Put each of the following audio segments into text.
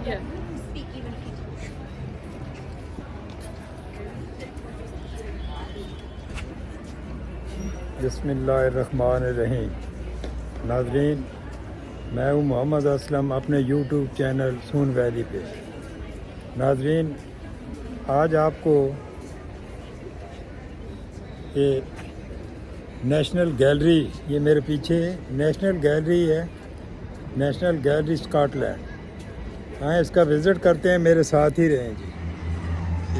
Yeah. Speak even if you बिस्मिल्लाहिर्रहमानिर्रहीम। नाज़रीन, मैं हूँ मोहम्मद असलम अपने यूट्यूब चैनल सून वैली पे। नाज़रीन, आज आपको ये नेशनल गैलरी, ये मेरे पीछे नेशनल गैलरी है, नेशनल गैलरी स्कॉटलैंड। हाँ, इसका विज़िट करते हैं, मेरे साथ ही रहें जी।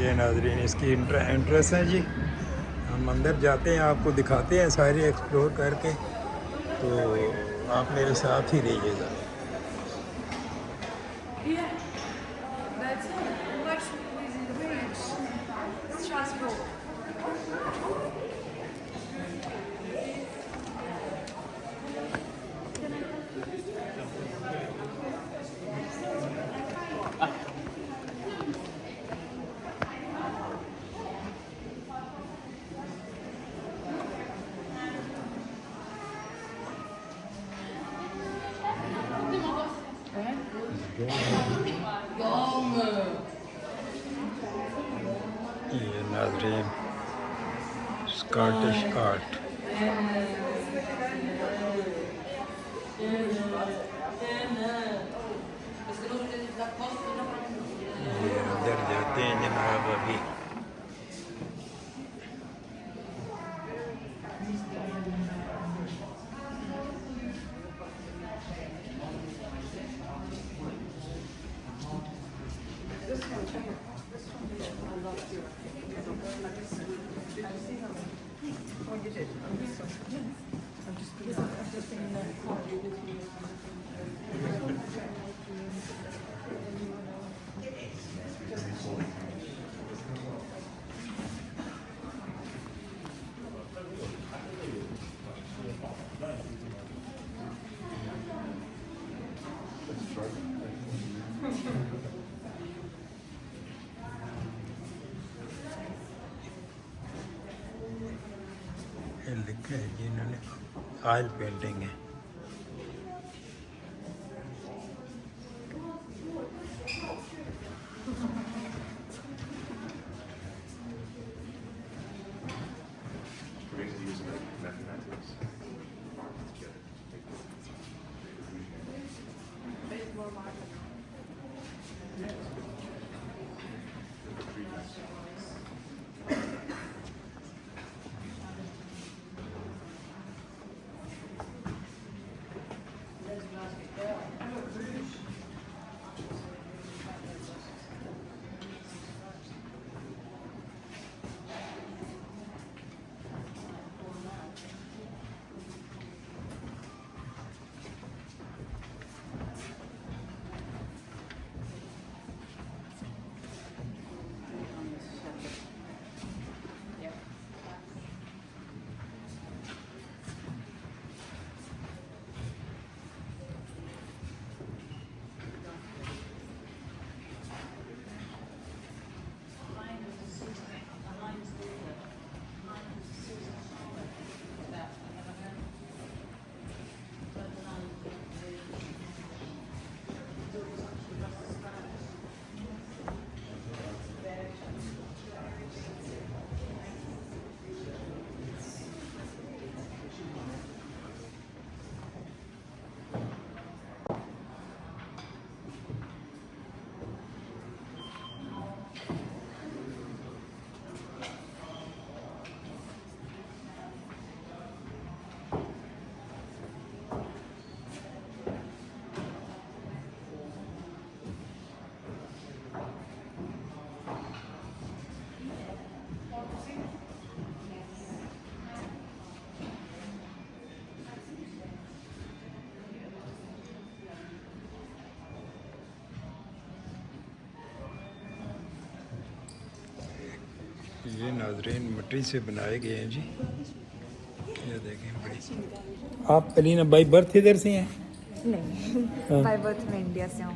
ये नाज़रीन इसकी एंट्रेंस है जी। हम अंदर जाते हैं, आपको दिखाते हैं सारी एक्सप्लोर करके, तो आप मेरे साथ ही रहिएगा। Yeah. That's it. Watch the bridge. Strasbourg. ये नाज़रीन स्कॉटिश आर्ट। ये अंदर जाते हैं जनाब अभी। ये लिखे है जी इन्होंने, ऑयल पेंटिंग है। ये नाज़रीन मिट्टी से बनाए गए हैं जी। ये देखें बड़ी। आप कलीना बाई बर्थ इधर से हैं? नहीं, बाय बर्थ मैं इंडिया से हूँ,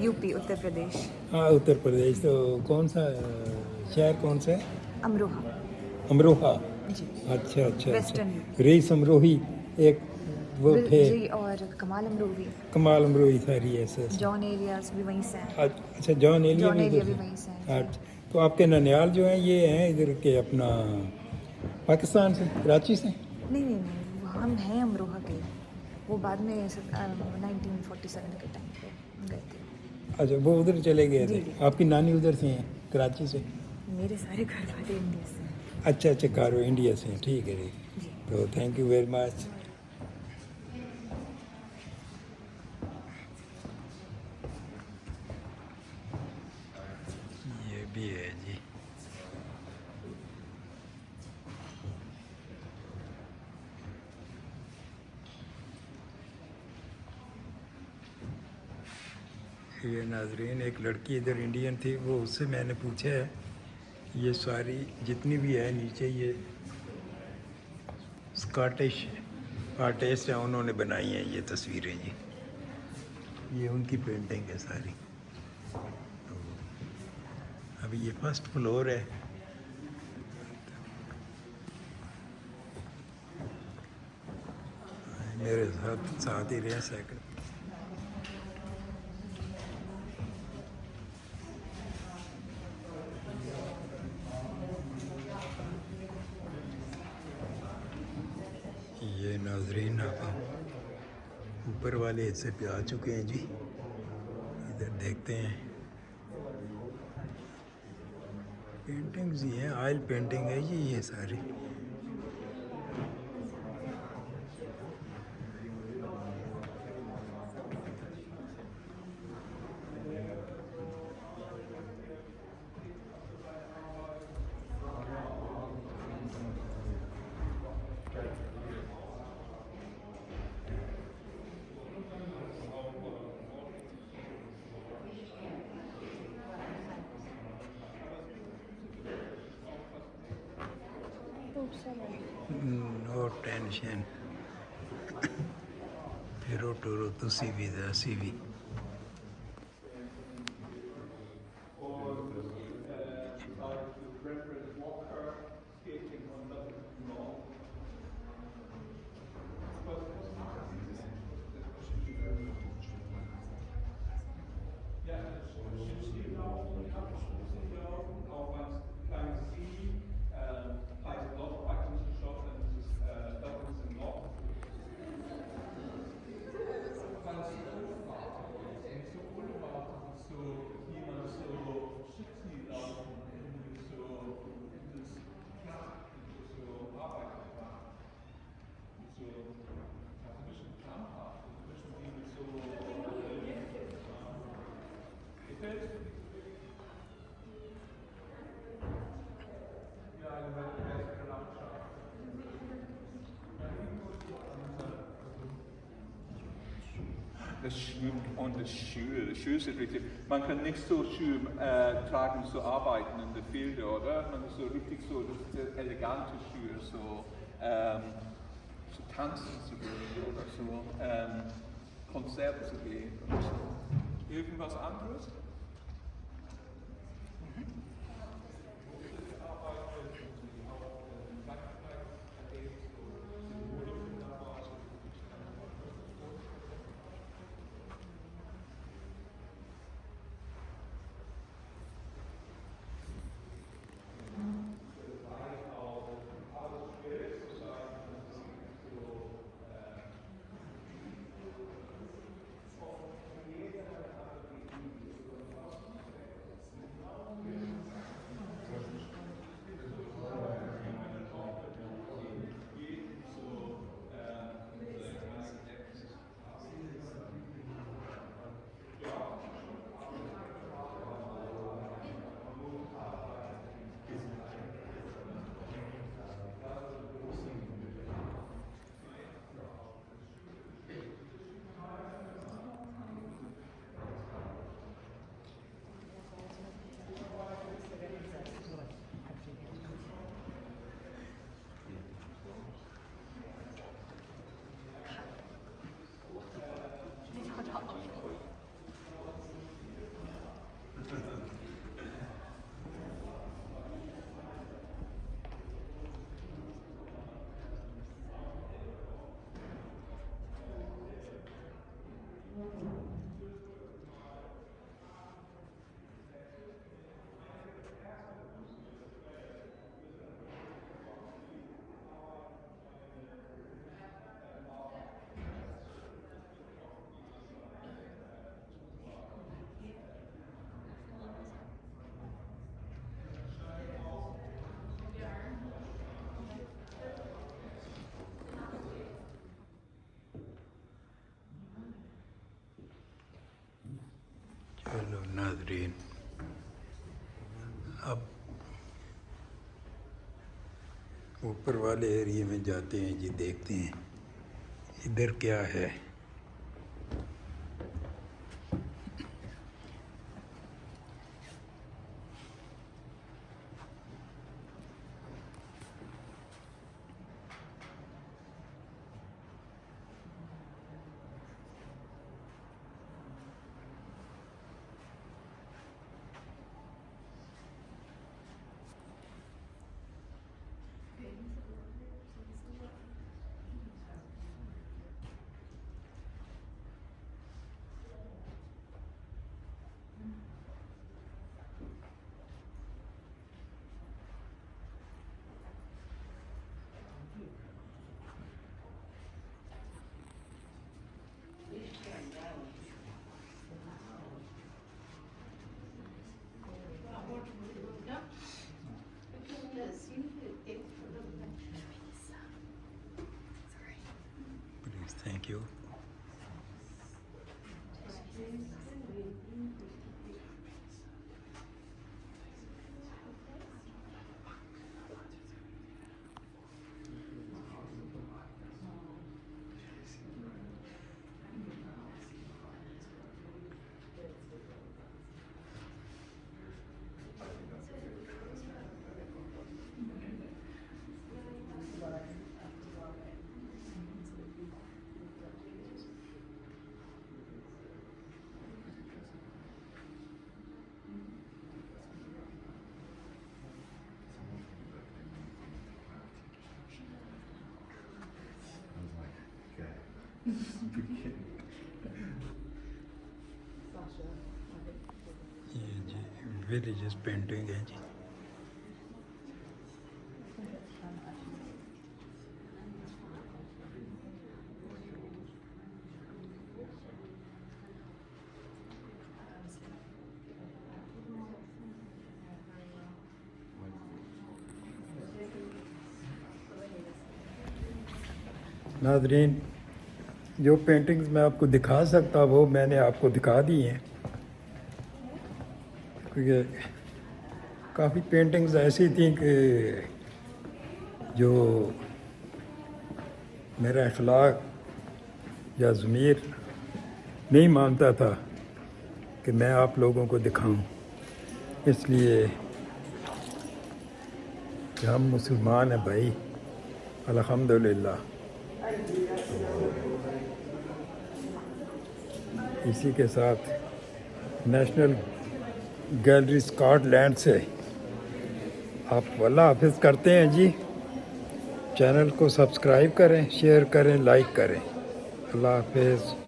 यूपी उत्तर प्रदेश। हाँ, उत्तर प्रदेश। तो कौन सा शहर कौन सा है? अमरोहा। अमरोहा। जी। अच्छा अच्छा, वेस्टर्न अच्छा। रेस अमरोही एक वो थे जी, और कमाल अमरू भी, कमाल अमरोही सारी ऐसे ऐसे। जॉन एरियाज भी वहीं से हैं। अच्छा जॉन एलिया जॉन भी एलिया इधर भी से? वहीं से हैं। अच्छा तो आपके ननियाल जो हैं ये हैं इधर के अपना पाकिस्तान से, कराची से? नहीं नहीं नहीं, वो हम हैं अमरोहा के। वो बाद में 1947 के टाइम पे गए थे। अच्छा वो उधर चले गए जी, थे। जी। आपकी नानी उधर से हैं, कराची से? मेरे सारे घर वाले इंडिया से हैं। अच्छा अच्छा कारो इंडिया से हैं, ठीक है ठीक। जी। तो थैंक यू वेरी मच। ये भी है जी। ये नाजरीन एक लड़की इधर इंडियन थी, वो उससे मैंने पूछा है ये सारी जितनी भी है नीचे ये स्कॉटिश आर्टिस्ट हैं उन्होंने बनाई हैं ये तस्वीरें जी। ये उनकी पेंटिंग है सारी। तो अभी ये फर्स्ट फ्लोर है। मेरे साथ साथ ही रहे सेकंड। ये नाजरीन आप ऊपर वाले हिस्से पे आ चुके हैं जी। इधर देखते हैं पेंटिंग्स ही हैं, ऑयल पेंटिंग है जी ये सारी। नो टेंशन फिरो टूरो तुसी भी असी भी। Das schwimmt und das Schuhe. Das Schuhe sind richtig. Man kann nicht so Schuhe tragen, so arbeiten in der Felder, oder? Man ist so richtig so, das sind elegante Schuhe, so tanzen zu gehen oder so Konzerte zu gehen. Oder so. Irgendwas anderes? चलो नाज़रीन, अब ऊपर वाले area में जाते हैं जी, देखते हैं इधर क्या है। Please, thank you. ये जी विलेजेस पेंटिंग है जी। नाज़रीन, जो पेंटिंग्स मैं आपको दिखा सकता वो मैंने आपको दिखा दी हैं, क्योंकि काफ़ी पेंटिंग्स ऐसी थी कि जो मेरा अखलाक या ज़मीर नहीं मानता था कि मैं आप लोगों को दिखाऊं, इसलिए कि हम मुसलमान हैं भाई, अल्हम्दुलिल्लाह। इसी के साथ नेशनल गैलरी स्कॉटलैंड से आप अल्लाह हाफ़िज़ करते हैं जी। चैनल को सब्सक्राइब करें, शेयर करें, लाइक करें। अल्लाह हाफ़िज़।